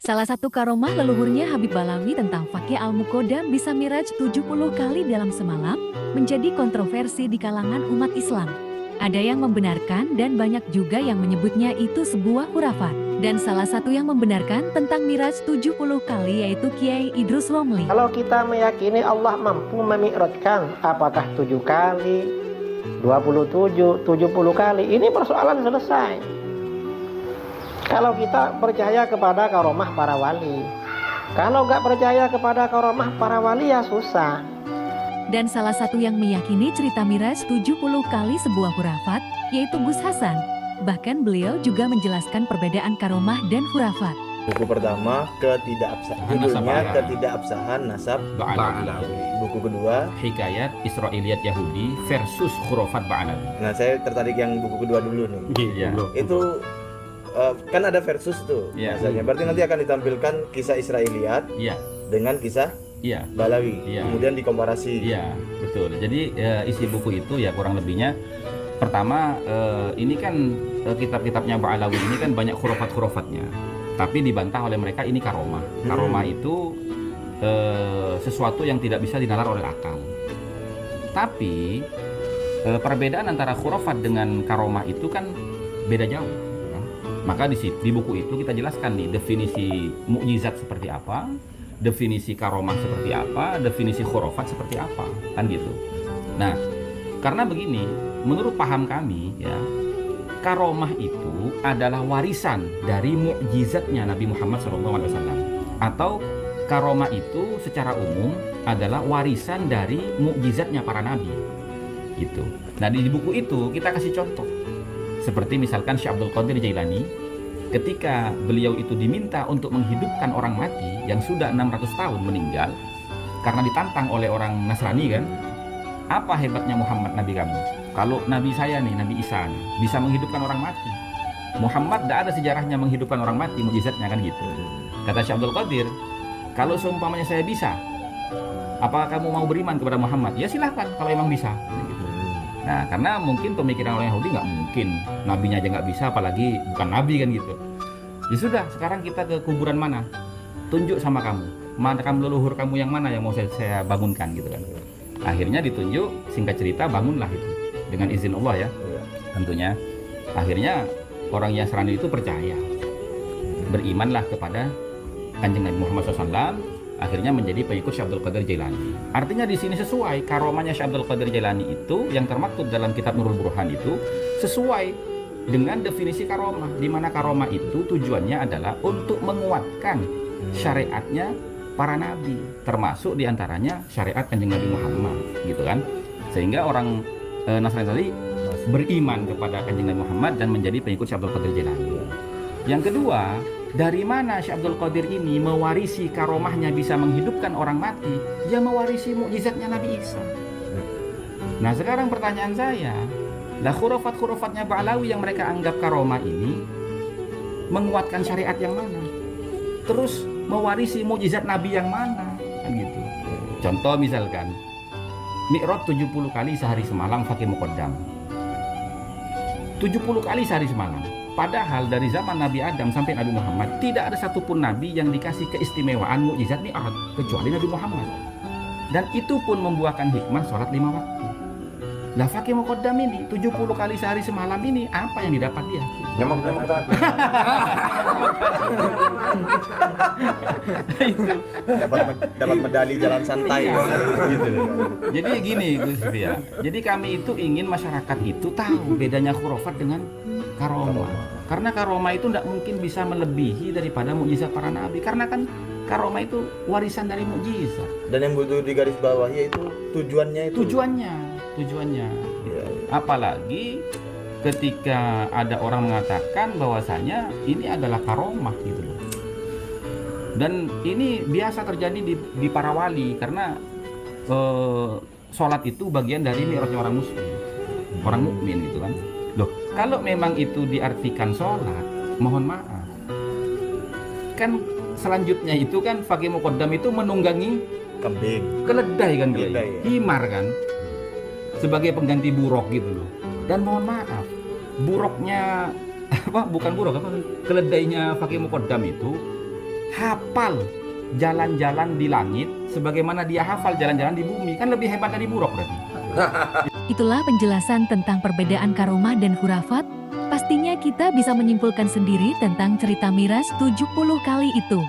Salah satu karomah leluhurnya Habib Balawi tentang Fakih Al-Muqaddam bisa miraj 70 kali dalam semalam, menjadi kontroversi di kalangan umat Islam. Ada yang membenarkan dan banyak juga yang menyebutnya itu sebuah khurafat. Dan salah satu yang membenarkan tentang miraj 70 kali yaitu Kiai Idrus Romli. Kalau kita meyakini Allah mampu memi'rajkan apakah 7 kali, 27, 70 kali, ini persoalan selesai. Kalau kita percaya kepada karomah para wali, kalau nggak percaya kepada karomah para wali ya susah. Dan salah satu yang meyakini cerita miraj 70 kali sebuah khurafat, yaitu Gus Hasan. Bahkan beliau juga menjelaskan perbedaan karomah dan khurafat. Buku pertama, Ketidakabsahan Nasab Ba'alawi. Buku kedua, Hikayat Israiliyat Yahudi versus Khurafat Ba'alawi. Nah saya tertarik yang buku kedua dulu nih. Iya. Itu kan ada versus tuh bahasanya. Berarti nanti akan ditampilkan kisah Israiliyat dengan kisah Balawi. Kemudian dikomparasi. Iya, betul. Jadi isi buku itu ya kurang lebihnya, pertama ini kan kitab-kitabnya Ba'alawi ini kan banyak khurafat-khurafatnya, tapi dibantah oleh mereka ini karomah. Karomah itu sesuatu yang tidak bisa dinalar oleh akal. Tapi perbedaan antara khurafat dengan karomah itu kan beda jauh. Maka di buku itu kita jelaskan nih definisi mukjizat seperti apa, definisi karomah seperti apa, definisi khurafat seperti apa, kan gitu. Nah, karena begini, menurut paham kami ya, karomah itu adalah warisan dari mukjizatnya Nabi Muhammad SAW, atau karomah itu secara umum adalah warisan dari mukjizatnya para nabi, gitu. Nah di buku itu kita kasih contoh. Seperti misalkan Syekh Abdul Qadir Jailani, ketika beliau itu diminta untuk menghidupkan orang mati yang sudah 600 tahun meninggal, karena ditantang oleh orang Nasrani kan, apa hebatnya Muhammad Nabi kamu? Kalau Nabi saya nih, Nabi Isa nih, bisa menghidupkan orang mati. Muhammad tidak ada sejarahnya menghidupkan orang mati, mukjizatnya kan gitu. Kata Syekh Abdul Qadir, kalau seumpamanya saya bisa, apakah kamu mau beriman kepada Muhammad? Ya silahkan kalau emang bisa. Gitu. Nah, karena mungkin pemikiran orang Yahudi nggak mungkin, nabinya aja nggak bisa, apalagi bukan nabi kan gitu. Ya sudah, sekarang kita ke kuburan mana? Tunjuk sama kamu, mana kamu leluhur kamu yang mana yang mau saya bangunkan gitu kan. Akhirnya ditunjuk, singkat cerita bangunlah itu dengan izin Allah ya, tentunya. Akhirnya orang Yasrani itu percaya, berimanlah kepada Kanjeng Nabi Muhammad SAW. Akhirnya menjadi pengikut Syekh Abdul Qadir Jailani. Artinya di sini sesuai karomahnya Syekh Abdul Qadir Jailani itu yang termaktub dalam kitab Nurul Burhan itu sesuai dengan definisi karomah, di mana karomah itu tujuannya adalah untuk menguatkan syariatnya para nabi, termasuk diantaranya syariat Kanjeng Nabi Muhammad, gitu kan. Sehingga orang Nasrani tadi beriman kepada Kanjeng Nabi Muhammad dan menjadi pengikut Syekh Abdul Qadir Jailani. Yang kedua, dari mana Syekh Abdul Qadir ini mewarisi karomahnya bisa menghidupkan orang mati? Dia mewarisi mukjizatnya Nabi Isa. Nah sekarang pertanyaan saya, lah khurafat-khurafatnya Ba'alawi yang mereka anggap karomah ini menguatkan syariat yang mana? Terus mewarisi mukjizat Nabi yang mana? Kan gitu. Contoh misalkan Mi'raj 70 kali sehari semalam Fakih Muqaddam. 70 kali sehari semalam. Padahal dari zaman Nabi Adam sampai Nabi Muhammad tidak ada satupun Nabi yang dikasih keistimewaan mukjizat Mi'raj kecuali Nabi Muhammad. Dan itu pun membuahkan hikmah sholat 5 waktu. Lah Fakih Muqaddam ini 70 kali sehari semalam ini apa yang didapat dia? dapat medali jalan santai gitu. Jadi gini Gus ya. Jadi kami itu ingin masyarakat itu tahu bedanya khurafat dengan karomah. Karena karomah itu tidak mungkin bisa melebihi daripada mukjizat para nabi. Karena kan karomah itu warisan dari mukjizat. Dan yang butuh digaris bawah yaitu tujuannya itu. Tujuannya. Ya. Apalagi ketika ada orang mengatakan bahwasanya ini adalah karomah gitu loh. Dan ini biasa terjadi di para wali karena sholat itu bagian dari mi'rajnya orang muslim, orang mukmin gitu kan. Loh, kalau memang itu diartikan sholat, mohon maaf. Kan selanjutnya itu kan Fakih Muqaddam itu menunggangi kambing, keledai kan, keledai, ya. Himar kan, sebagai pengganti buruk gitu loh. Dan mohon maaf, buruknya bukan buruk, keledainya Fakih Muqaddam itu hafal jalan-jalan di langit sebagaimana dia hafal jalan-jalan di bumi, kan lebih hebat dari buruk berarti. Itulah penjelasan tentang perbedaan karomah dan khurafat. Pastinya kita bisa menyimpulkan sendiri tentang cerita miras 70 kali itu.